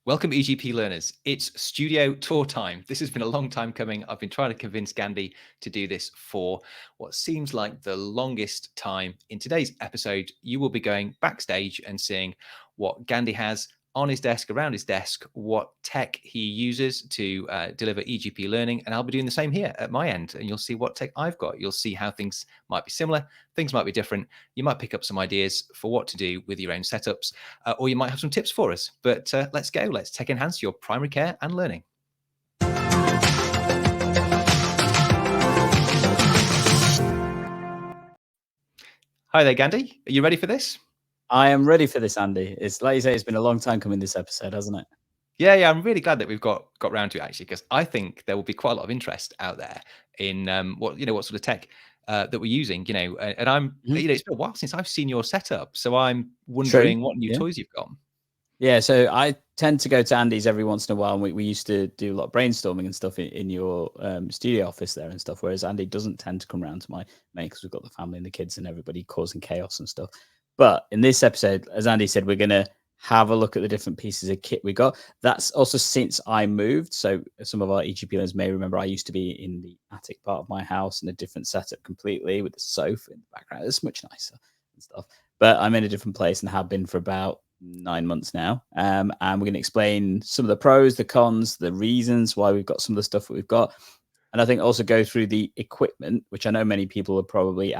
Welcome, EGP learners. It's studio tour time. This has been a long time coming. I've been trying to convince Gandhi to do this for what seems like the longest time. In today's episode, you will be going backstage and seeing what Gandhi has on his desk, around his desk, what tech he uses to deliver EGP learning. And I'll be doing the same here at my end. And you'll see what tech I've got. You'll see how things might be similar, things might be different. You might pick up some ideas for what to do with your own setups, or you might have some tips for us. But let's go. Let's tech enhance your primary care and learning. Hi there, Gandhi. Are you ready for this? I am ready for this, Andy. It's like you say, it's been a long time coming this episode, hasn't it? Yeah. I'm really glad that we've got round to it, actually, because I think there will be quite a lot of interest out there in what sort of tech that we're using. And I'm it's been a while since I've seen your setup, so I'm wondering what new toys you've got. Yeah, so I tend to go to Andy's every once in a while, and we used to do a lot of brainstorming and stuff in your studio office there and stuff, whereas Andy doesn't tend to come around to my main because we've got the family and the kids and everybody causing chaos and stuff. But in this episode, as Andy said, we're going to have a look at the different pieces of kit we got. That's also since I moved. So some of our EGP learners may remember I used to be in the attic part of my house in a different setup completely with the sofa in the background. It's much nicer and stuff. But I'm in a different place and have been for about 9 months now. And we're going to explain some of the pros, the cons, the reasons why we've got some of the stuff that we've got. And I think also go through the equipment, which I know many people are probably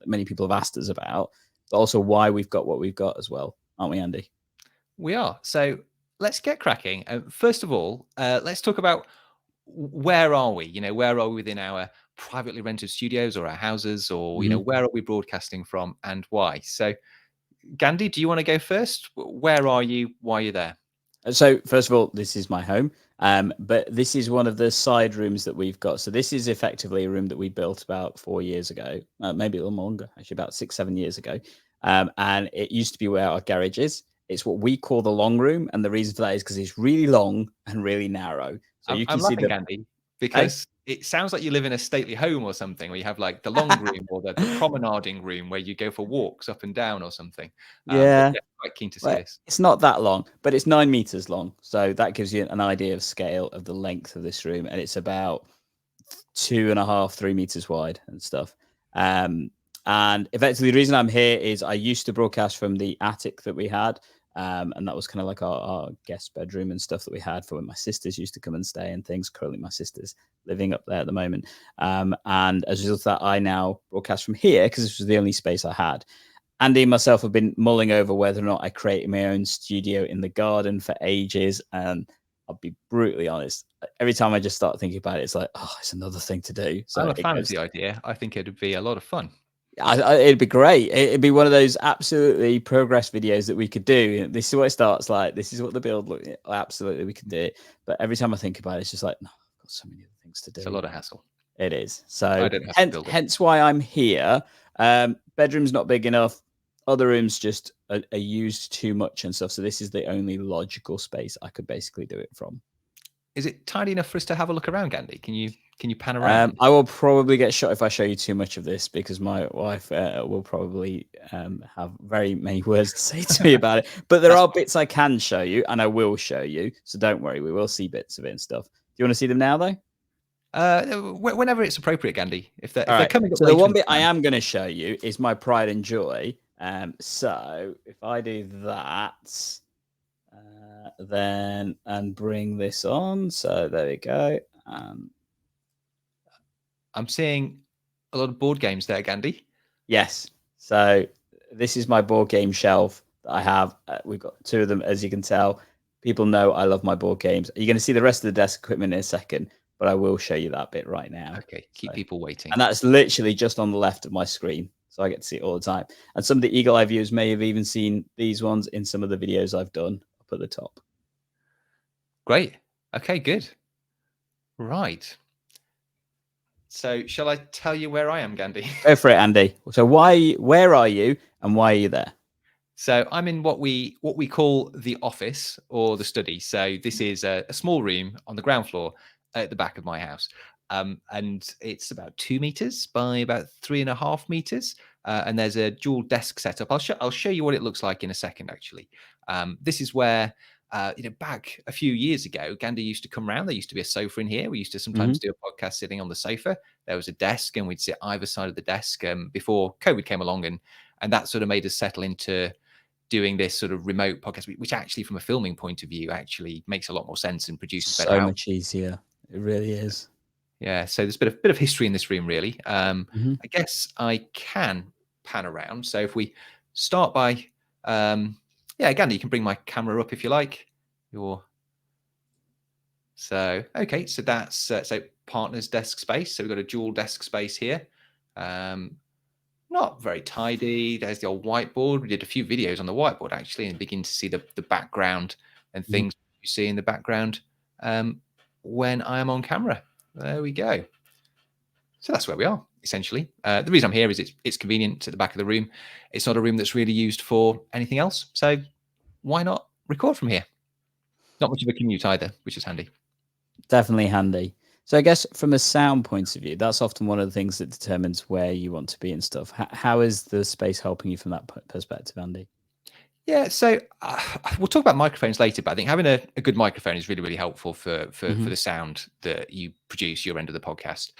many people have asked us about, but also why we've got what we've got as well. Aren't we, Andy? We are. So let's get cracking. First of all, let's talk about where are we? Where are we within our privately rented studios or our houses, or where are we broadcasting from and why? So, Gandhi, do you want to go first? Where are you? Why are you there? So first of all, this is my home, but this is one of the side rooms that we've got. So this is effectively a room that we built about 4 years ago, maybe a little longer, actually about 6-7 years ago. And it used to be where our garage is. It's what we call the long room, and the reason for that is because it's really long and really narrow. So you can I'm see laughing, Gandhi, because it sounds like you live in a stately home or something, where you have like the long room or the promenading room where you go for walks up and down or something. Yeah, quite keen to see this. It's not that long, but it's 9 meters long. So that gives you an idea of scale of the length of this room. And it's about 2.5, 3 meters wide and stuff. And effectively, the reason I'm here is I used to broadcast from the attic that we had. And that was kind of like our guest bedroom and stuff that we had for when my sisters used to come and stay and things. Currently, my sister's living up there at the moment. And as a result of that, I now broadcast from here because this was the only space I had. Andy and myself have been mulling over whether or not I create my own studio in the garden for ages. And I'll be brutally honest, every time I just start thinking about it, it's like, oh, it's another thing to do. So I'm a fan of the idea. I think it'd be a lot of fun. It'd be great. It'd be one of those absolutely progress videos that we could do. This is what it starts like. This is what the build looks like. Absolutely, we can do it. But every time I think about it, it's just like, no, I've got so many other things to do. It's a lot of hassle. It is. So hence why I'm here. Bedroom's not big enough. Other rooms just are used too much and stuff. So this is the only logical space I could basically do it from. Is it tidy enough for us to have a look around, Gandhi? Can you pan around? I will probably get shot if I show you too much of this because my wife will probably have very many words to say to me about it. But there are bits I can show you, and I will show you. So don't worry, we will see bits of it and stuff. Do you want to see them now, though? Whenever it's appropriate, Gandhi. If they're coming up. So the one bit I am going to show you is my pride and joy. So if I do that, then and bring this on. So there we go. I'm seeing a lot of board games there, Gandhi. Yes. So this is my board game shelf that I have. We've got 2 of them, as you can tell. People know I love my board games. You're going to see the rest of the desk equipment in a second, but I will show you that bit right now. Okay, keep people waiting. And that's literally just on the left of my screen. So I get to see it all the time. And some of the Eagle Eye viewers may have even seen these ones in some of the videos I've done up at the top. Great. Okay, good. Right. So shall I tell you where I am, Gandhi? Go for it, Andy. So where are you and why are you there? So I'm in what we call the office or the study. So this is a small room on the ground floor at the back of my house. And it's about 2 meters by about 3.5 meters. And there's a dual desk setup. I'll show you what it looks like in a second, actually. This is where back a few years ago, Gandhi used to come around. There used to be a sofa in here. We used to sometimes do a podcast sitting on the sofa. There was a desk, and we'd sit either side of the desk before COVID came along, and that sort of made us settle into doing this sort of remote podcast, which actually, from a filming point of view, actually makes a lot more sense and produces better So out. much easier. It really is. Yeah, so there's a bit of history in this room, really. Mm-hmm. I guess I can pan around. So if we start by, Gandhi, you can bring my camera up if you like. Okay, so that's so partner's desk space. So we've got a dual desk space here. Not very tidy. There's the old whiteboard. We did a few videos on the whiteboard actually, and begin to see the background and things you see in the background when I am on camera. There we go. So that's where we are, essentially. The reason I'm here is it's convenient at the back of the room. It's not a room that's really used for anything else. So why not record from here? Not much of a commute either, which is handy. Definitely handy. So I guess from a sound point of view, that's often one of the things that determines where you want to be and stuff. How is the space helping you from that perspective, Andy? Yeah, so we'll talk about microphones later, but I think having a good microphone is really, really helpful for the sound that you produce, your end of the podcast.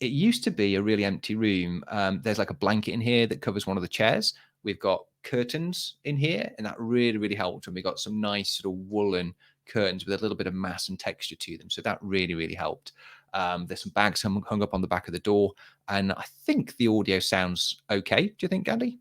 It used to be a really empty room. There's like a blanket in here that covers one of the chairs. We've got curtains in here, and that really, really helped. And we got some nice sort of woolen curtains with a little bit of mass and texture to them. So that really, really helped. There's some bags hung up on the back of the door, and I think the audio sounds okay. Do you think, Gandhi?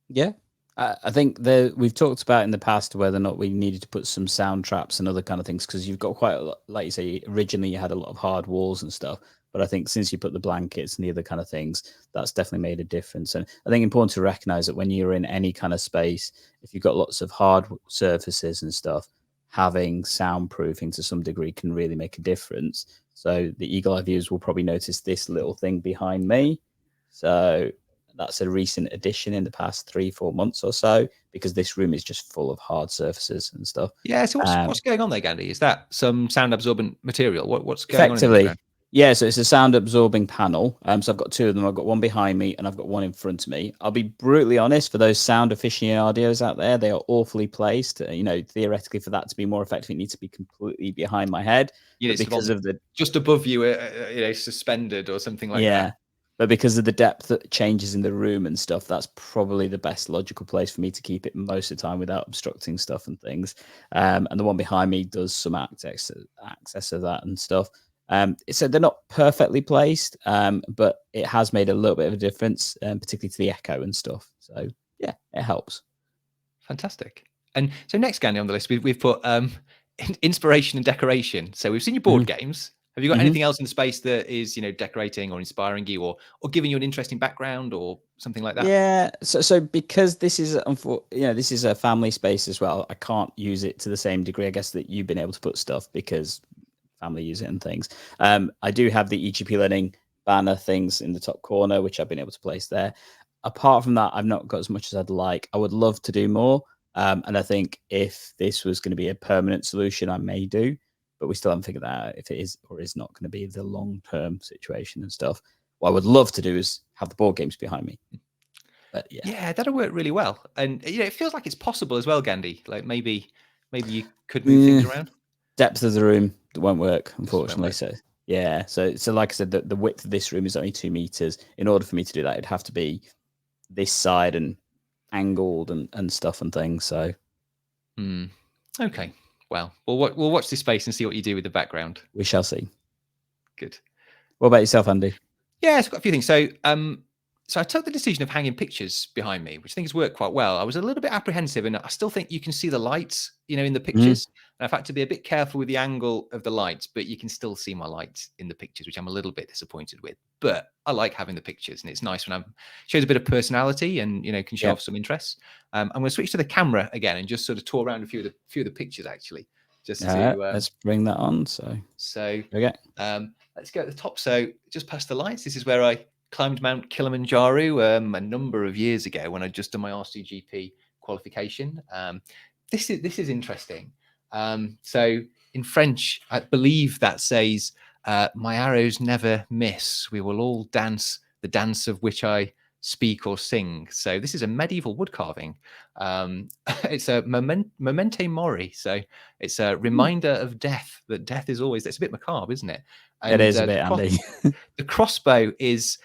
Yeah. I think we've talked about in the past whether or not we needed to put some sound traps and other kind of things, because you've got quite a lot, like you say, originally you had a lot of hard walls and stuff. But I think since you put the blankets and the other kind of things, that's definitely made a difference. And I think important to recognize that when you're in any kind of space, if you've got lots of hard surfaces and stuff, having soundproofing to some degree can really make a difference. So the eagle eye viewers will probably notice this little thing behind me. So that's a recent addition in the past 3-4 months or so, because this room is just full of hard surfaces and stuff. Yeah. So what's going on there, Gandhi? Is that some sound absorbent material? What's going on in the Effectively, background? yeah, so it's a sound absorbing panel. So I've got two of them. I've got one behind me and I've got one in front of me. I'll be brutally honest, for those sound aficionados out there, they are awfully placed. Theoretically, for that to be more effective, it needs to be completely behind my head. But because of the just above you, suspended or something like that. But because of the depth that changes in the room and stuff, that's probably the best logical place for me to keep it most of the time without obstructing stuff and things. And the one behind me does some access of that and stuff. So they're not perfectly placed, but it has made a little bit of a difference, particularly to the echo and stuff. So yeah, it helps. Fantastic. And so next, Gandhi, on the list, we've put inspiration and decoration. So we've seen your board games. Have you got anything else in the space that is, decorating or inspiring you, or giving you an interesting background or something like that? Yeah. So because this is this is a family space as well, I can't use it to the same degree, I guess, that you've been able to put stuff because family use it and things. I do have the eGPlearning banner things in the top corner, which I've been able to place there. Apart from that, I've not got as much as I'd like. I would love to do more. And I think if this was going to be a permanent solution, I may do, but we still haven't figured that out if it is or is not going to be the long-term situation and stuff. What I would love to do is have the board games behind me. But yeah, that'll work really well. And it feels like it's possible as well, Gandhi. Like maybe you could move things around. Depth of the room won't work, unfortunately. So yeah, so like I said, the width of this room is only 2 meters. In order for me to do that, it'd have to be this side and angled and stuff and things. So okay, well, we'll watch this space and see what you do with the background. We shall see. Good. What about yourself, Andy? Yeah, it's got a few things. So I took the decision of hanging pictures behind me, which I think has worked quite well. I was a little bit apprehensive, and I still think you can see the lights, in the pictures. And I've had to be a bit careful with the angle of the lights, but you can still see my lights in the pictures, which I'm a little bit disappointed with. But I like having the pictures, and it's nice when shows a bit of personality and can show off some interest. I'm going to switch to the camera again and just sort of tour around a few of the pictures actually, just to let's bring that on. So okay, let's go at the top. So just past the lights, this is where I climbed Mount Kilimanjaro a number of years ago when I just done my RCGP qualification. This is interesting. So in French, I believe that says, "My arrows never miss. We will all dance the dance of which I speak or sing. So this is a medieval wood carving. It's a memento mori. So it's a reminder of death, that death is always, it's a bit macabre, isn't it? It And is a bit, Andy. the crossbow is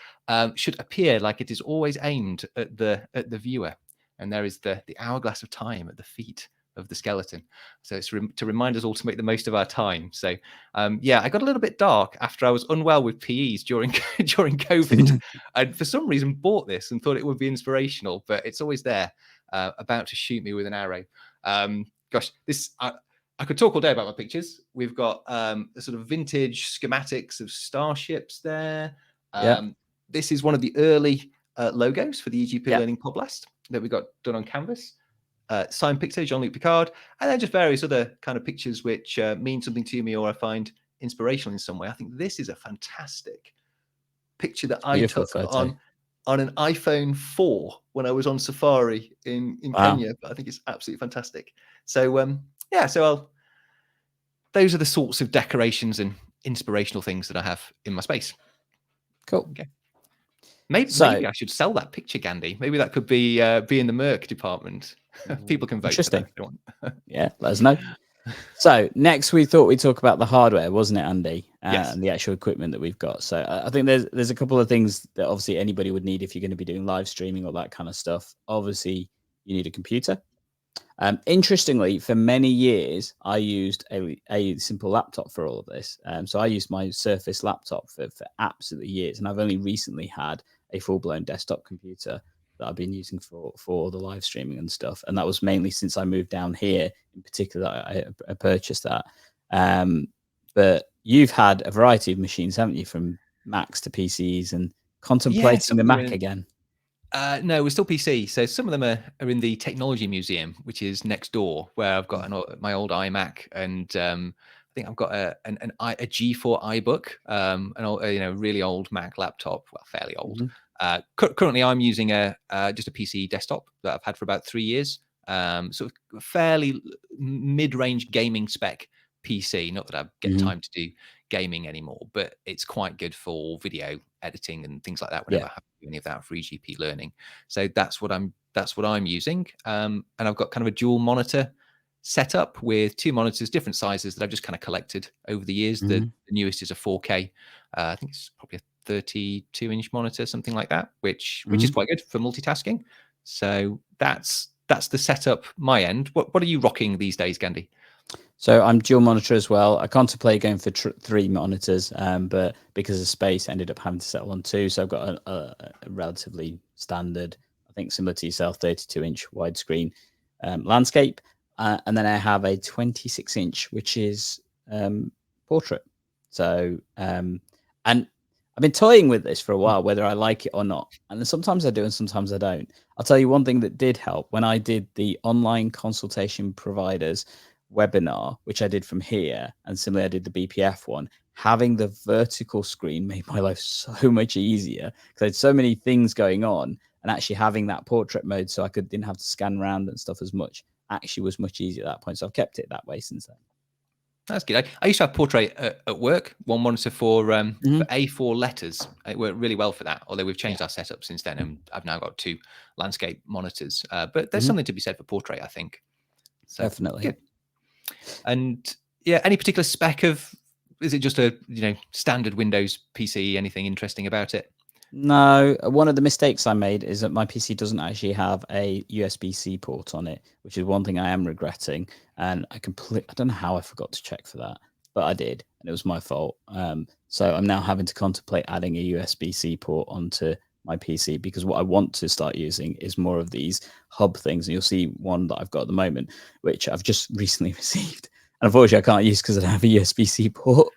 should appear like it is always aimed at the viewer, and there is the hourglass of time at the feet of the skeleton. So it's to remind us all to make the most of our time. So yeah, I got a little bit dark after I was unwell with PEs during during COVID, and for some reason bought this and thought it would be inspirational, but it's always there, about to shoot me with an arrow. Gosh, this. I could talk all day about my pictures. We've got the sort of vintage schematics of starships there. Yeah. This is one of the early logos for the Yeah. eGPlearning Podblast that we got done on canvas. Signed picture, Jean-Luc Picard, and then just various other kind of pictures which mean something to me or I find inspirational in some way. I think this is a fantastic picture that I Beautiful took photo. on an iPhone 4 when I was on safari in Wow. Kenya. But I think it's absolutely fantastic. So yeah, so those are the sorts of decorations and inspirational things that I have in my space. Cool. Okay. Maybe I should sell that picture, Gandhi. Maybe that could be in the Merc department. People can vote for that if they want. Yeah, let us know. So next, we thought we'd talk about the hardware, wasn't it, Andy? Yes. And the actual equipment that we've got. So I think there's a couple of things that obviously anybody would need if you're going to be doing live streaming or that kind of stuff. Obviously, you need a computer. Interestingly, for many years, I used a simple laptop for all of this. So I used my Surface laptop for absolutely years, and I've only recently had a full-blown desktop computer that I've been using for the live streaming and stuff. And that was mainly since I moved down here, in particular, I purchased that. But you've had a variety of machines, haven't you, from Macs to PCs, and contemplating the Mac again? No, we're still PC. So some of them are in the Technology Museum, which is next door, where I've got my old iMac, and I think I've got a G4 iBook, an old, really old Mac laptop, well, fairly old. Currently, I'm using just a PC desktop that I've had for about 3 years. Sort of fairly mid-range gaming spec PC. Not that I get time to do gaming anymore, but it's quite good for video editing and things like that whenever I have to do any of that for eGPlearning. So that's what I'm using. And I've got kind of a dual monitor setup with 2 monitors, different sizes that I've just kind of collected over the years. The newest is a 4K. I think it's probably a 32-inch monitor, something like that, which is quite good for multitasking. So that's the setup my end. What are you rocking these days, Gandhi? So I'm dual monitor as well. I contemplate going for 3 monitors, but because of space, I ended up having to settle on 2. So I've got a relatively standard, I think similar to yourself, 32-inch widescreen landscape. And then I have a 26-inch, which is portrait. So, and I've been toying with this for a while, whether I like it or not. And sometimes I do and sometimes I don't. I'll tell you one thing that did help. When I did the online consultation providers webinar, which I did from here, and similarly I did the BPF one, having the vertical screen made my life so much easier because I had so many things going on, and actually having that portrait mode so I didn't have to scan around and stuff as much actually was much easier at that point. So I've kept it that way since then. That's good. I used to have portrait at work, one monitor for A4 letters. It worked really well for that, although we've changed our setup since then, and I've now got 2 landscape monitors. But there's something to be said for portrait, I think. So, definitely. Good. And yeah, any particular spec of, is it just a standard Windows PC? Anything interesting about it? No, one of the mistakes I made is that my PC doesn't actually have a USB-C port on it, which is one thing I am regretting. And I don't know how I forgot to check for that, but I did, and it was my fault. So I'm now having to contemplate adding a USB-C port onto my PC, because what I want to start using is more of these hub things. And you'll see one that I've got at the moment, which I've just recently received. And unfortunately, I can't use because I don't have a USB-C port.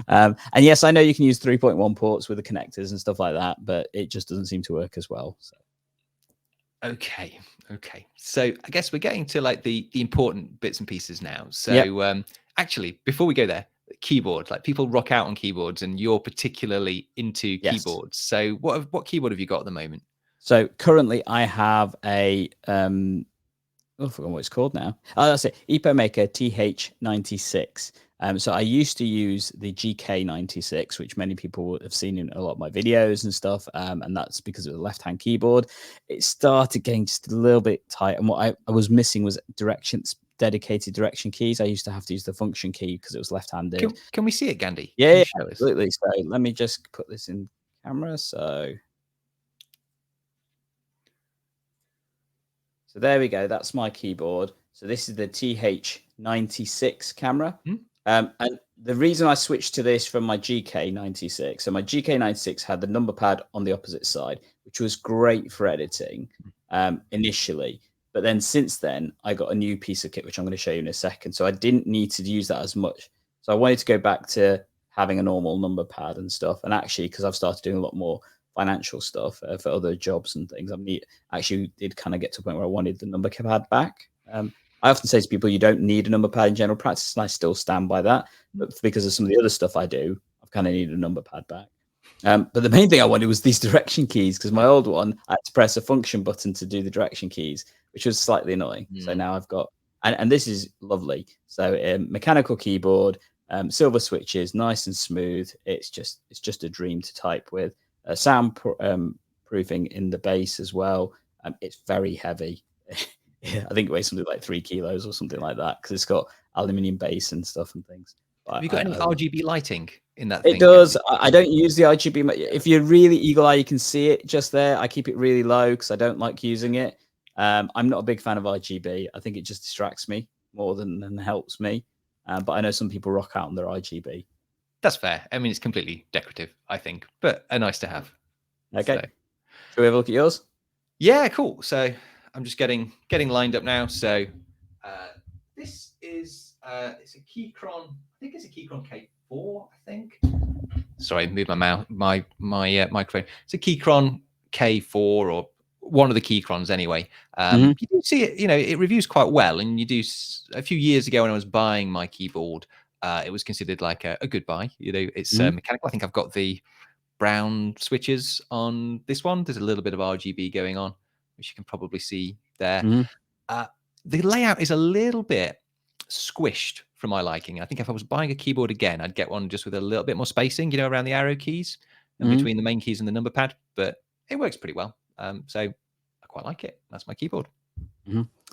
And yes, I know you can use 3.1 ports with the connectors and stuff like that, but it just doesn't seem to work as well. So. Okay. So I guess we're getting to like the important bits and pieces now. So actually, before we go there, keyboard, like people rock out on keyboards, and you're particularly into keyboards. So what keyboard have you got at the moment? So currently I have a I forgot what it's called now. Oh, that's it. ePlayer TH96. So I used to use the GK96, which many people have seen in a lot of my videos and stuff. And that's because of the left-hand keyboard. It started getting just a little bit tight. And what I was missing was dedicated direction keys. I used to have to use the function key because it was left-handed. Can we see it, Gandhi? Yeah, Can yeah, you show us? absolutely. So let me just put this in camera. So there we go. That's my keyboard. So this is the TH96 camera. And the reason I switched to this from my GK96, so my GK96 had the number pad on the opposite side, which was great for editing initially. But then since then, I got a new piece of kit, which I'm going to show you in a second. So I didn't need to use that as much. So I wanted to go back to having a normal number pad and stuff. And actually, because I've started doing a lot more financial stuff for other jobs and things, actually did kind of get to a point where I wanted the number pad back. I often say to people, you don't need a number pad in general practice, and I still stand by that. But because of some of the other stuff I do, I've kind of needed a number pad back. But the main thing I wanted was these direction keys, because my old one, I had to press a function button to do the direction keys, which was slightly annoying. So now I've got, and this is lovely. So mechanical keyboard, silver switches, nice and smooth. It's just a dream to type with. Sound proofing in the base as well. It's very heavy. I think it weighs something like 3 kilos or something like that, because it's got aluminium base and stuff and things. Have you got any RGB lighting in that It thing? does. I don't use the RGB. If you're really eagle eye, you can see it just there. I keep it really low because I don't like using it. I'm not a big fan of RGB. I think it just distracts me more than helps me. But I know some people rock out on their RGB. That's fair. I mean, it's completely decorative, I think, but a nice to have. Okay. Shall we have a look at yours? Yeah, cool. So I'm just getting lined up now. So this is it's a Keychron. I think it's a Keychron K4. I think. Sorry, move my microphone. It's a Keychron K4 or one of the Keychrons anyway. You do see it. It reviews quite well, and you do. A few years ago when I was buying my keyboard, it was considered like a good buy. It's mechanical. I think I've got the brown switches on this one. There's a little bit of RGB going on, which you can probably see there. The layout is a little bit squished for my liking. I think if I was buying a keyboard again, I'd get one just with a little bit more spacing, around the arrow keys and between the main keys and the number pad. But it works pretty well. So I quite like it. That's my keyboard.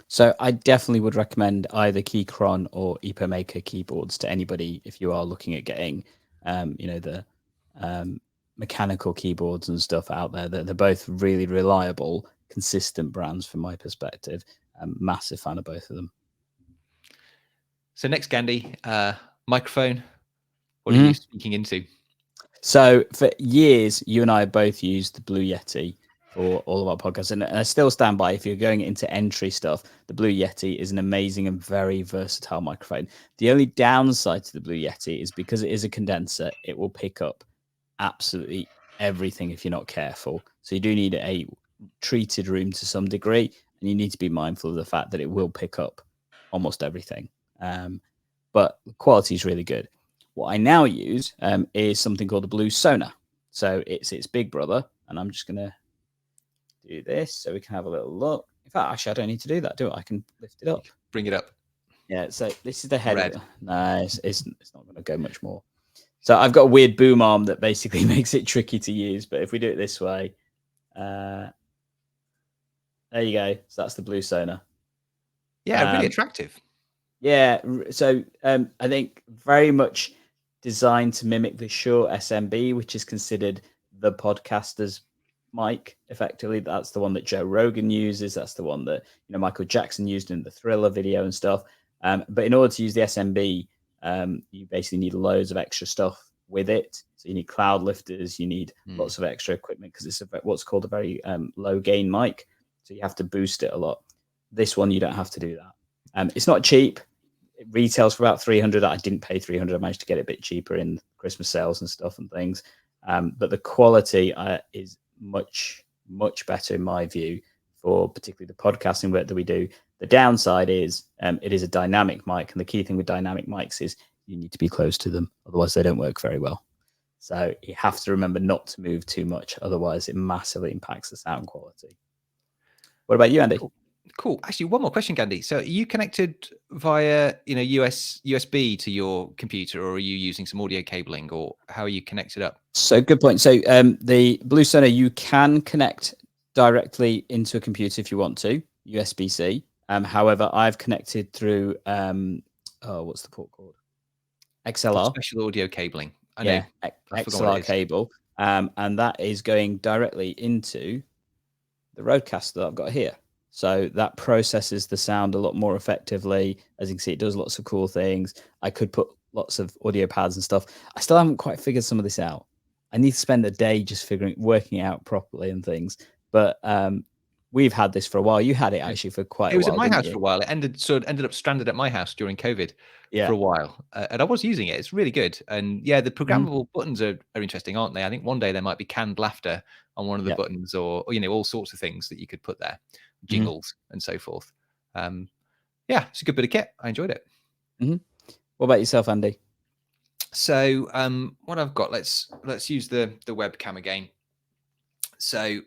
So I definitely would recommend either Keychron or ePlayer keyboards to anybody if you are looking at getting, the mechanical keyboards and stuff out there. They're both really reliable, consistent brands from my perspective. I'm a massive fan of both of them. So next, Gandhi, microphone. What are you speaking into? So for years, you and I both used the Blue Yeti for all of our podcasts, and I still stand by. If you're going into entry stuff, the Blue Yeti is an amazing and very versatile microphone. The only downside to the Blue Yeti is because it is a condenser, it will pick up absolutely everything if you're not careful. So you do need a treated room to some degree, and you need to be mindful of the fact that it will pick up almost everything. But the quality is really good. What I now use is something called the Blue Sonar. So it's its big brother, and I'm just going to do this so we can have a little look. In fact, actually, I don't need to do that, do I? I can lift it up. Bring it up. Yeah, so this is the head of it. No, it's not going to go much more. So I've got a weird boom arm that basically makes it tricky to use. But if we do it this way, there you go. So that's the Blue Sonar. Yeah, really attractive. Yeah, so I think very much designed to mimic the Shure SMB, which is considered the podcaster's mic. Effectively, that's the one that Joe Rogan uses. That's the one that Michael Jackson used in the Thriller video and stuff. But in order to use the SMB, you basically need loads of extra stuff with it. So you need cloud lifters, you need lots of extra equipment because it's what's called a very low gain mic. So you have to boost it a lot. This one, you don't have to do that. It's not cheap. It retails for about $300. I didn't pay $300. I managed to get it a bit cheaper in Christmas sales and stuff and things. But the quality is much, much better in my view for particularly the podcasting work that we do. The downside is it is a dynamic mic. And the key thing with dynamic mics is you need to be close to them. Otherwise, they don't work very well. So you have to remember not to move too much. Otherwise, it massively impacts the sound quality. What about you, Andy? Cool. Cool. Actually, one more question, Gandhi. So, are you connected via, USB to your computer, or are you using some audio cabling, or how are you connected up? So good point. So the Blue Sonar, you can connect directly into a computer if you want to, USB-C. However, I've connected through what's the port called? Got XLR. special audio cabling. I know. Yeah, I forgot what it XLR is. cable. And that is going directly into the Rodecaster that I've got here. So that processes the sound a lot more effectively. As you can see, it does lots of cool things. I could put lots of audio pads and stuff. I still haven't quite figured some of this out. I need to spend a day just working it out properly and things. But we've had this for a while. You had it actually for quite It a was at while, my didn't house you? for a while. It ended up stranded at my house during COVID for Yeah. a while, and I was using it. It's really good. And yeah, the Mhm. programmable buttons are interesting, aren't they? I think one day there might be canned laughter on one of the Yeah. buttons, or all sorts of things that you could put there, Mhm. jingles and so forth. Yeah, it's a good bit of kit. I enjoyed it. Mhm. What about yourself, Andy? So what I've got, let's use the webcam again. So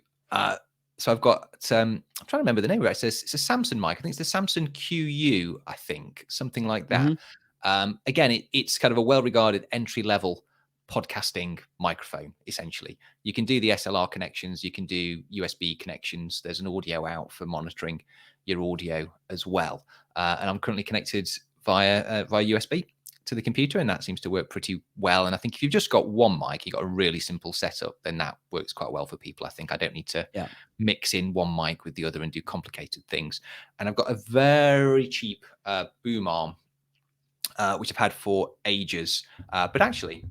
so I've got I'm trying to remember the name of it. It's a Samsung mic. I think it's the Samsung QU, I think, something like that. Mhm. Again, it's kind of a well-regarded entry-level podcasting microphone, essentially. You can do the SLR connections, you can do USB connections. There's an audio out for monitoring your audio as well. And I'm currently connected via USB to the computer, and that seems to work pretty well. And I think if you've just got one mic, you've got a really simple setup, then that works quite well for people. I think I don't need to Yeah. mix in one mic with the other and do complicated things. And I've got a very cheap boom arm, which I've had for ages. But actually,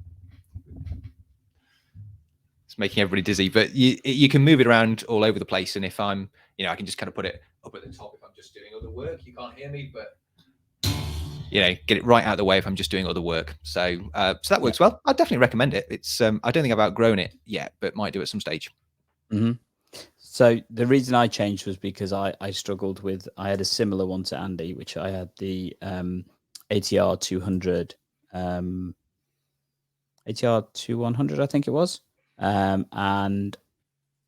it's making everybody dizzy. But you can move it around all over the place. And if I'm, I can just kind of put it up at the top if I'm just doing other work. You can't hear me, but get it right out of the way if I'm just doing other work. So that Yeah. works well. I definitely recommend it. It's I don't think I've outgrown it yet, but might do at some stage. Mhm. So the reason I changed was because I struggled with, I had a similar one to Andy, which I had the ATR 200, ATR 2100, I think it was. And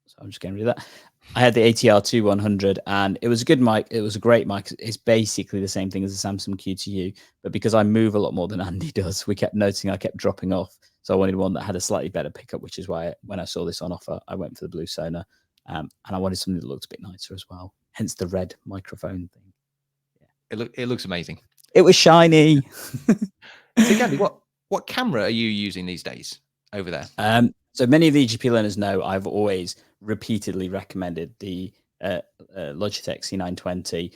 so I'm just getting rid of that. I had the ATR 2100 and it was a good mic. It was a great mic. It's basically the same thing as the Samsung Q2U, but because I move a lot more than Andy does, we kept noticing I kept dropping off. So I wanted one that had a slightly better pickup, which is why when I saw this on offer, I went for the Blue Sonar. And I wanted something that looked a bit nicer as well. Hence the red microphone thing. Yeah. It looks amazing. It was shiny. So Gandhi, what camera are you using these days over there? So many of the eGP learners know I've always repeatedly recommended the Logitech C920.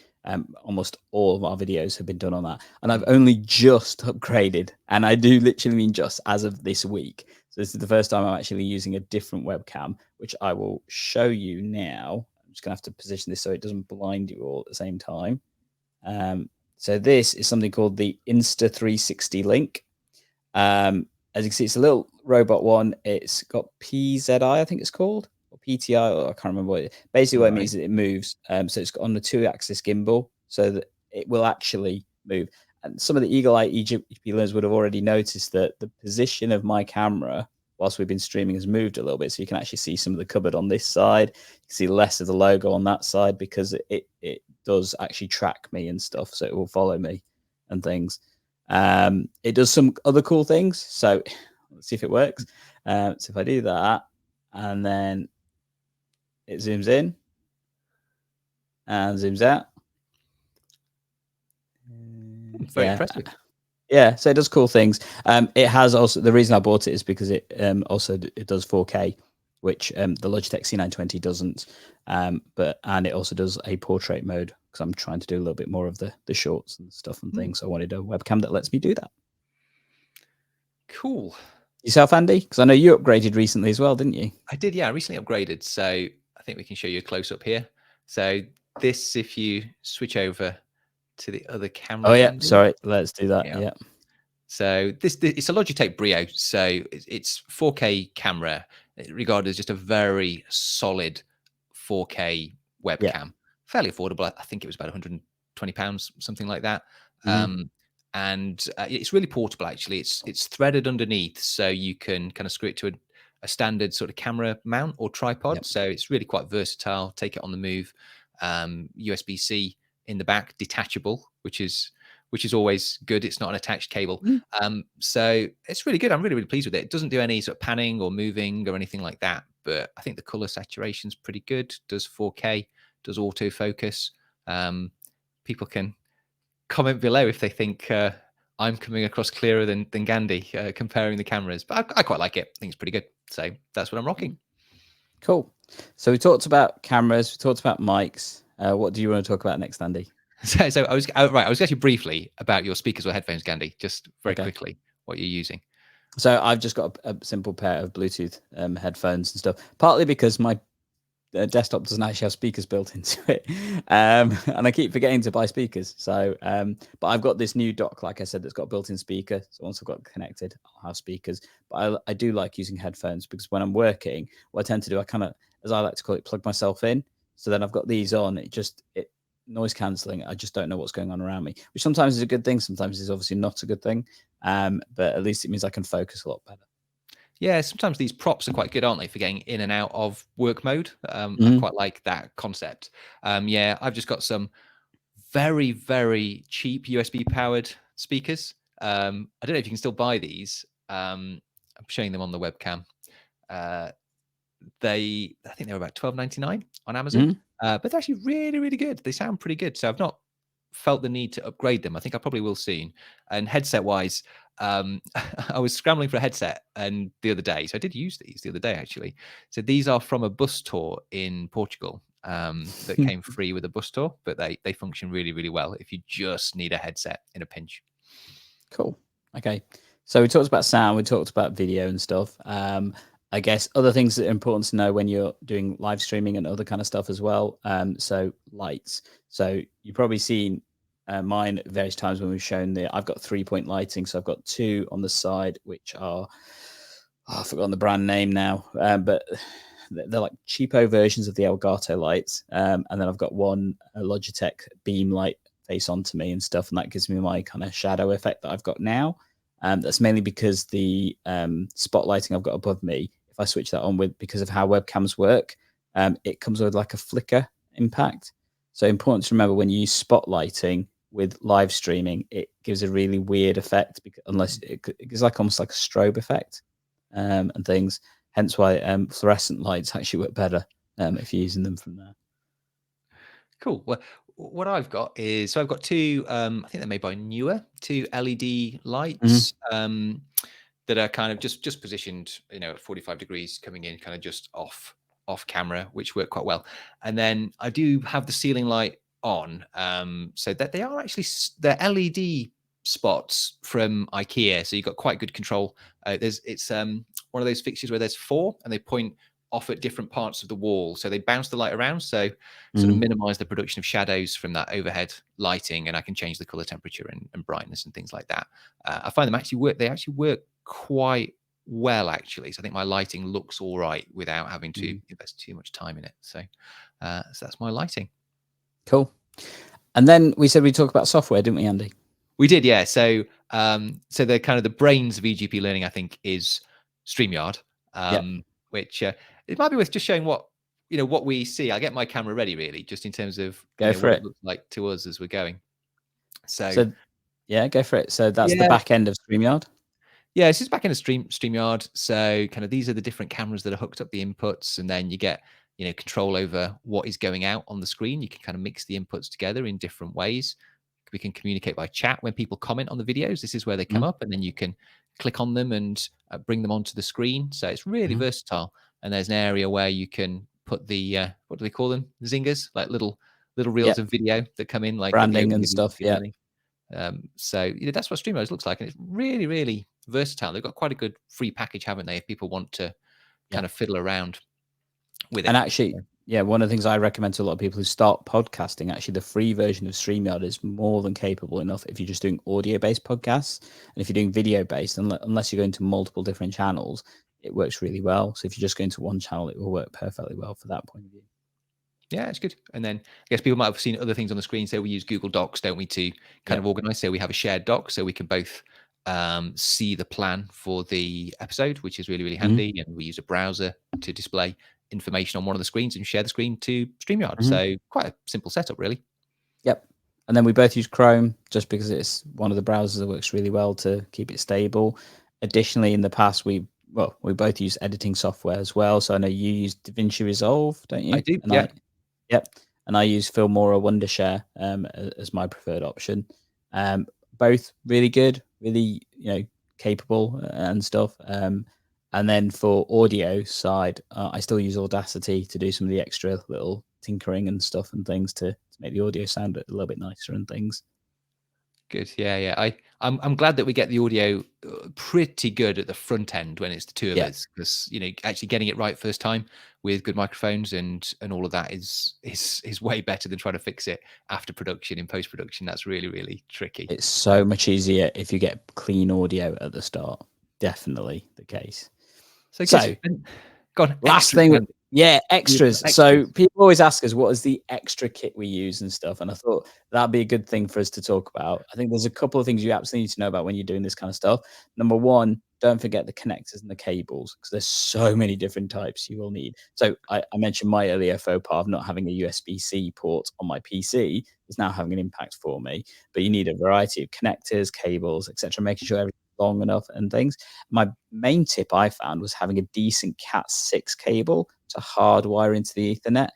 Almost all of our videos have been done on that, and I've only just upgraded, and I do literally mean just as of this week. So this is the first time I'm actually using a different webcam, which I will show you now. I'm just gonna have to position this so it doesn't blind you all at the same time. So this is something called the Insta360 Link. As you can see, it's a little robot one. It's got PZI, I think it's called, or PTI, or I can't remember what it is. Basically, what it means is it moves. So it's got on the 2-axis gimbal, so that it will actually move. And some of the eagle-eye eGP learners would have already noticed that the position of my camera, whilst we've been streaming, has moved a little bit. So you can actually see some of the cupboard on this side. You can see less of the logo on that side because it does actually track me and stuff. So it will follow me and things. It does some other cool things. So let's see if it works. So if I do that and then it zooms in and zooms out. Very impressive. Yeah, so it does cool things. It has also, the reason I bought it is because it also it does 4K, which the Logitech C920 doesn't. And it also does a portrait mode because I'm trying to do a little bit more of the shorts and stuff and things. So I wanted a webcam that lets me do that. Cool. Yourself, Andy? Because I know you upgraded recently as well, didn't you? I did, yeah. I recently upgraded, so I think we can show you a close up here. So this, if you switch over to the other camera, Oh yeah, Gandhi. sorry. Let's do that. Yeah. Yeah. So this it's a Logitech Brio. So it's 4K camera, regarded as just a very solid 4K webcam. Yeah. Fairly affordable. I think it was about £120, something like that. Mhm. And it's really portable. Actually, it's threaded underneath, so you can kind of screw it to a standard sort of camera mount or tripod. Yep. So it's really quite versatile. Take it on the move. USB-C in the back, detachable, which is always good. It's not an attached cable. Mm. So it's really good. I'm really, really pleased with it. It doesn't do any sort of panning or moving or anything like that. But I think the color saturation is pretty good. Does 4K, does autofocus. People can comment below if they think I'm coming across clearer than Gandhi comparing the cameras. But I quite like it. I think it's pretty good. So that's what I'm rocking. Cool. So we talked about cameras. We talked about mics. What do you want to talk about next, Andy? So I was right. I was actually briefly about your speakers or headphones, Gandhi. Just very Okay. quickly, what you're using. So I've just got a simple pair of Bluetooth headphones and stuff. Partly because my desktop doesn't actually have speakers built into it, and I keep forgetting to buy speakers. So, but I've got this new dock, like I said, that's got a built-in speaker. So once I've got it connected, I'll have speakers. But I do like using headphones because when I'm working, what I tend to do, I kind of, as I like to call it, plug myself in. So then I've got these on. It noise cancelling. I just don't know what's going on around me, which sometimes is a good thing. Sometimes is obviously not a good thing. But at least it means I can focus a lot better. Yeah, sometimes these props are quite good, aren't they, for getting in and out of work mode? I quite like that concept. Yeah, I've just got some very, very cheap USB powered speakers. I don't know if you can still buy these. I'm showing them on the webcam. I think they were about $12.99 on Amazon, but they're actually really, really good. They sound pretty good. So I've not felt the need to upgrade them. I think I probably will soon. And headset wise, I was scrambling for a headset and the other day. So I did use these the other day actually. So these are from a bus tour in Portugal that came free with a bus tour, but they function really, really well if you just need a headset in a pinch. Cool. Okay. So we talked about sound, we talked about video and stuff. I guess other things that are important to know when you're doing live streaming and other kind of stuff as well. So lights. So you've probably seen mine at various times when we've shown I've got 3-point lighting. So I've got two on the side, which are, I've forgotten the brand name now, but they're like cheapo versions of the Elgato lights. And then I've got one Logitech beam light face onto me and stuff, and that gives me my kind of shadow effect that I've got now. That's mainly because the spotlighting I've got above me, if I switch that on with, because of how webcams work, it comes with like a flicker impact. So important to remember when you use spotlighting with live streaming, it gives a really weird effect because unless it's like almost like a strobe effect and things. Hence why fluorescent lights actually work better if you're using them from there. Cool. Well, what I've got is, so I've got two, I think they're made by Newer, two LED lights that are kind of just positioned, at 45 degrees coming in, kind of just off camera, which work quite well. And then I do have the ceiling light on, so that they are actually, they're LED spots from IKEA. So you've got quite good control. It's one of those fixtures where there's four and they point off at different parts of the wall, so they bounce the light around, so sort of minimize the production of shadows from that overhead lighting, and I can change the color temperature and brightness and things like that. I find them actually work. They actually work quite well, actually. So I think my lighting looks all right without having to invest too much time in it. So that's my lighting. Cool. And then we said we'd talk about software, didn't we, Andy? We did, yeah. So so the kind of the brains of eGPlearning, I think, is StreamYard, which it might be worth just showing what we see. I'll get my camera ready, really, just in terms of what it looks like to us as we're going. So yeah, go for it. So that's the back end of StreamYard. Yeah, this is back end of StreamYard. So kind of these are the different cameras that are hooked up the inputs, and then you get control over what is going out on the screen. You can kind of mix the inputs together in different ways. We can communicate by chat when people comment on the videos. This is where they come up, and then you can click on them and bring them onto the screen. So it's really versatile. And there's an area where you can put the what do they call them? Zingers, like little reels of video that come in, like branding and stuff. Yeah. So that's what StreamYard looks like, and it's really, really versatile. They've got quite a good free package, haven't they? If people want to kind of fiddle around with it. And actually, one of the things I recommend to a lot of people who start podcasting, actually, the free version of StreamYard is more than capable enough if you're just doing audio-based podcasts. And if you're doing video-based, unless you're going to multiple different channels, it works really well. So if you're just going to one channel, it will work perfectly well for that point of view. Yeah, it's good. And then I guess people might have seen other things on the screen. So we use Google Docs, don't we, to kind of organize. So we have a shared doc, so we can both see the plan for the episode, which is really, really handy. And we use a browser to display information on one of the screens and share the screen to StreamYard. So quite a simple setup, really. Yep. And then we both use Chrome just because it's one of the browsers that works really well to keep it stable. Additionally, in the past, we both use editing software as well. So I know you use DaVinci Resolve, don't you? I do, And yeah. Yep. And I use Filmora Wondershare as my preferred option. Both really good, really, capable and stuff. And then for audio side, I still use Audacity to do some of the extra little tinkering and stuff and things to make the audio sound a little bit nicer and things. Good. Yeah. I'm glad that we get the audio pretty good at the front end when it's the two of Yeah. us, because actually getting it right first time with good microphones and all of that is way better than trying to fix it after production in post production. That's really, really tricky. It's so much easier if you get clean audio at the start. Definitely the case. So go on. Last Extras, thing, man. extras. Extras. So people always ask us, what is the extra kit we use and stuff? And I thought that'd be a good thing for us to talk about. I think there's a couple of things you absolutely need to know about when you're doing this kind of stuff. Number one, don't forget the connectors and the cables, because there's so many different types you will need. So I mentioned my earlier faux pas of not having a USB-C port on my PC is now having an impact for me. But you need a variety of connectors, cables, etc., making sure everything's long enough and things. My main tip I found was having a decent Cat6 cable to hardwire into the Ethernet.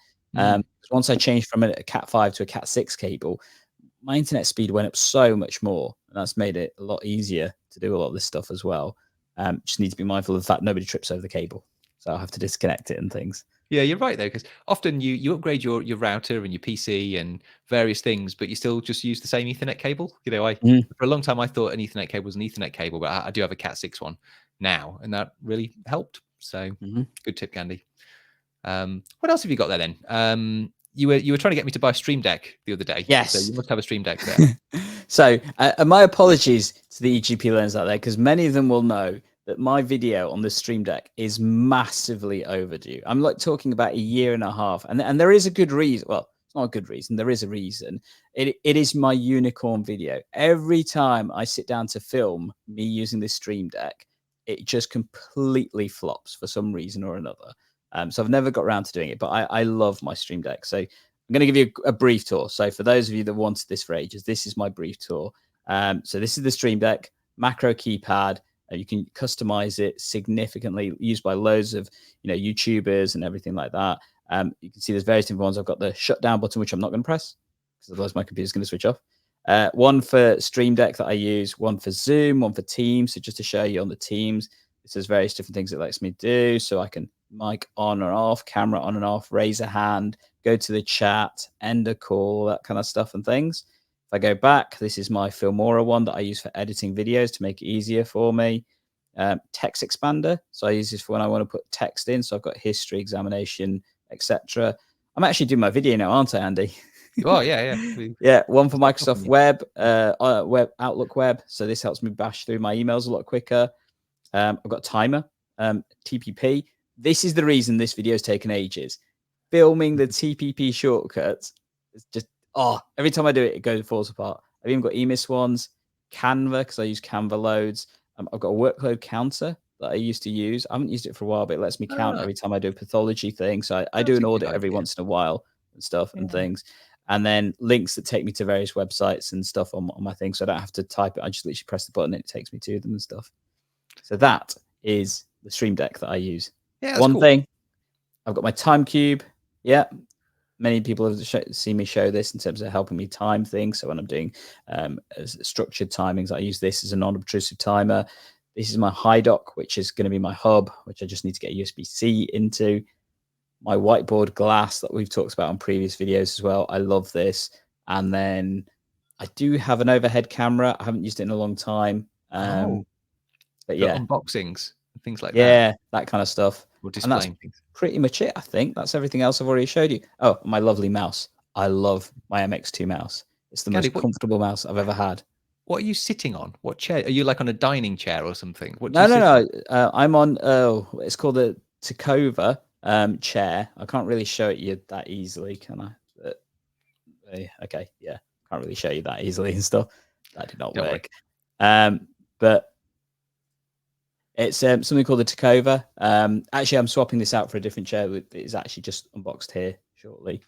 Once I changed from a Cat5 to a Cat6 cable, my internet speed went up so much more, and that's made it a lot easier to do a lot of this stuff as well. Just need to be mindful of the fact nobody trips over the cable, so I'll have to disconnect it and things. Yeah, you're right though, because often you upgrade your router and your PC and various things, but you still just use the same Ethernet cable. For a long time I thought an Ethernet cable was an Ethernet cable, but I do have a Cat6 one now, and that really helped. So good tip, Candy. What else have you got there then? You were trying to get me to buy a Stream Deck the other day. Yes. So you must have a Stream Deck there. So my apologies to the eGP learners out there, because many of them will know that my video on the Stream Deck is massively overdue. I'm like talking about a year and a half, and there is a good reason. Well, it's not a good reason. There is a reason. It is my unicorn video. Every time I sit down to film me using this Stream Deck, it just completely flops for some reason or another. So I've never got around to doing it, but I love my Stream Deck. So I'm going to give you a brief tour. So for those of you that wanted this for ages, this is my brief tour. So this is the Stream Deck, macro keypad. You can customize it significantly, used by loads of YouTubers and everything like that. You can see there's various different ones. I've got the shutdown button, which I'm not going to press, because otherwise my computer's going to switch off. One for Stream Deck that I use, one for Zoom, one for Teams. So just to show you on the Teams, this has various different things it lets me do. So I can mic on or off, camera on and off, raise a hand, go to the chat, end a call, that kind of stuff and things. If I go back, this is my Filmora one that I use for editing videos to make it easier for me. Text expander. So I use this for when I want to put text in. So I've got history, examination, etc. I'm actually doing my video now, aren't I, Andy? You are, yeah. Yeah, one for Microsoft Web, Web Outlook Web. So this helps me bash through my emails a lot quicker. I've got timer, TPP. This is the reason this video has taken ages. Filming the TPP shortcuts is just, every time I do it, it falls apart. I've even got EMIS ones, Canva, because I use Canva loads. I've got a workload counter that I used to use. I haven't used it for a while, but it lets me count every time I do a pathology thing. So I do an audit every once in a while and stuff and things. And then links that take me to various websites and stuff on my thing. So I don't have to type it. I just literally press the button and it takes me to them and stuff. So that is the Stream Deck that I use. Yeah, one thing, I've got my time cube. Yeah, many people have seen me show this in terms of helping me time things. So when I'm doing structured timings, I use this as a non-obtrusive timer. This is my HiDock, which is going to be my hub, which I just need to get USB-C into. My whiteboard glass that we've talked about on previous videos as well. I love this. And then I do have an overhead camera. I haven't used it in a long time. But yeah, unboxings and things like that. Yeah, that kind of stuff. Or And that's displaying things. pretty much it, I think. That's everything else I've already showed you. Oh, my lovely mouse. I love my MX2 mouse. It's the most comfortable mouse I've ever had. What are you sitting on? What chair? Are you like on a dining chair or something? No. I'm on, it's called a Takova chair. I can't really show it you that easily, can I? Okay, yeah. Can't really show you that easily and stuff. That did not work. But It's something called the Takova. Actually, I'm swapping this out for a different chair. It's actually just unboxed here shortly.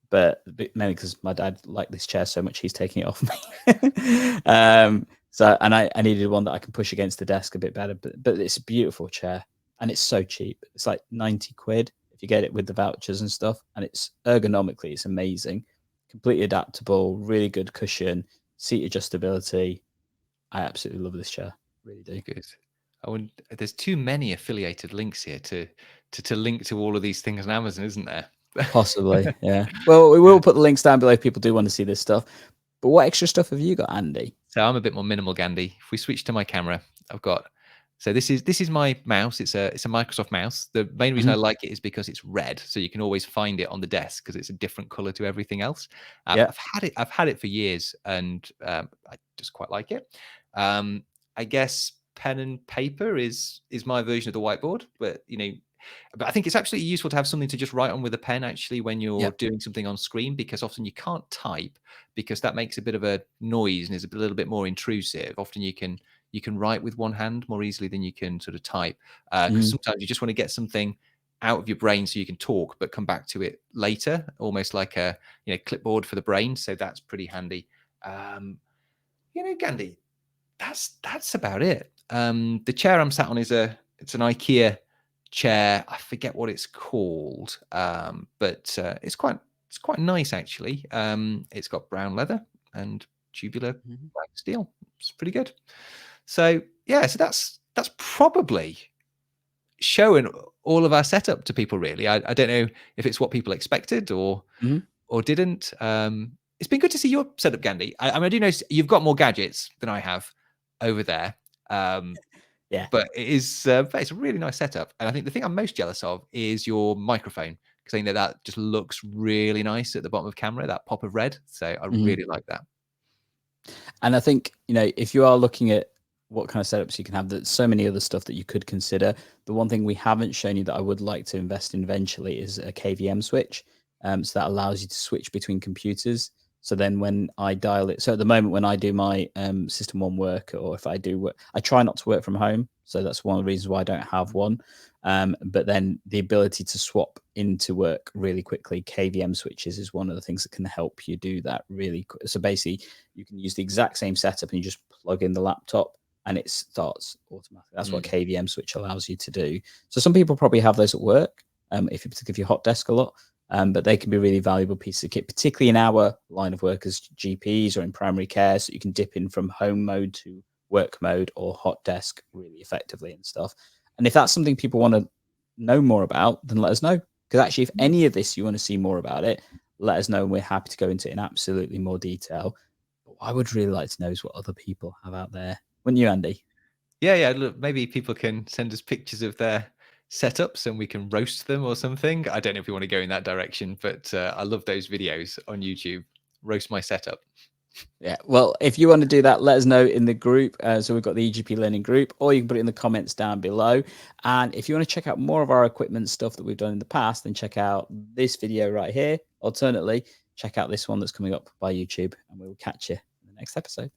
But mainly because my dad liked this chair so much, he's taking it off me. So, and I needed one that I can push against the desk a bit better. But it's a beautiful chair, and it's so cheap. It's like 90 quid if you get it with the vouchers and stuff. And it's ergonomically, it's amazing, completely adaptable, really good cushion, seat adjustability. I absolutely love this chair, really do. Good. There's too many affiliated links here to link to all of these things on Amazon, isn't there? Possibly, yeah. Well, we will put the links down below if people do want to see this stuff. But what extra stuff have you got, Andy? So I'm a bit more minimal, Gandhi. If we switch to my camera, I've got. So this is my mouse. It's a Microsoft mouse. The main reason I like it is because it's red, so you can always find it on the desk because it's a different color to everything else. Yeah. I've had it for years, and I just quite like it. I guess pen and paper is my version of the whiteboard, but but I think it's absolutely useful to have something to just write on with a pen actually when you're doing something on screen, because often you can't type because that makes a bit of a noise and is a little bit more intrusive. Often you can write with one hand more easily than you can sort of type, because sometimes you just want to get something out of your brain so you can talk but come back to it later, almost like a clipboard for the brain. So that's pretty handy. Gandhi, that's about it. The chair I'm sat on it's an IKEA chair. I forget what it's called, but it's quite nice actually. It's got brown leather and tubular black steel. It's pretty good. So yeah, so that's probably showing all of our setup to people. Really, I don't know if it's what people expected or didn't. It's been good to see your setup, Gandhi. I mean, I do know you've got more gadgets than I have over there. Yeah. But it's a really nice setup. And I think the thing I'm most jealous of is your microphone, because I think that just looks really nice at the bottom of camera, that pop of red. So I really like that. And I think, if you are looking at what kind of setups you can have, there's so many other stuff that you could consider. The one thing we haven't shown you that I would like to invest in eventually is a KVM switch. So that allows you to switch between computers. So then when I dial it, so at the moment when I do my System 1 work, or if I do work, I try not to work from home. So that's one of the reasons why I don't have one. But then the ability to swap into work really quickly, KVM switches is one of the things that can help you do that really quick. So basically, you can use the exact same setup and you just plug in the laptop and it starts automatically. That's what KVM switch allows you to do. So some people probably have those at work, if you hot desk a lot. But they can be really valuable pieces of kit, particularly in our line of work as GPs or in primary care, so you can dip in from home mode to work mode or hot desk really effectively and stuff. And if that's something people want to know more about, then let us know. Because actually, if any of this you want to see more about it, let us know and we're happy to go into it in absolutely more detail. But what I would really like to know is what other people have out there. Wouldn't you, Andy? Yeah. Look, maybe people can send us pictures of their setups and we can roast them or something. I don't know if we want to go in that direction, but I love those videos on YouTube. Roast my setup. Yeah, well, if you want to do that, let us know in the group. So we've got the eGPlearning group, or you can put it in the comments down below. And if you want to check out more of our equipment stuff that we've done in the past, then check out this video right here. Alternately, check out this one that's coming up by YouTube, and we will catch you in the next episode.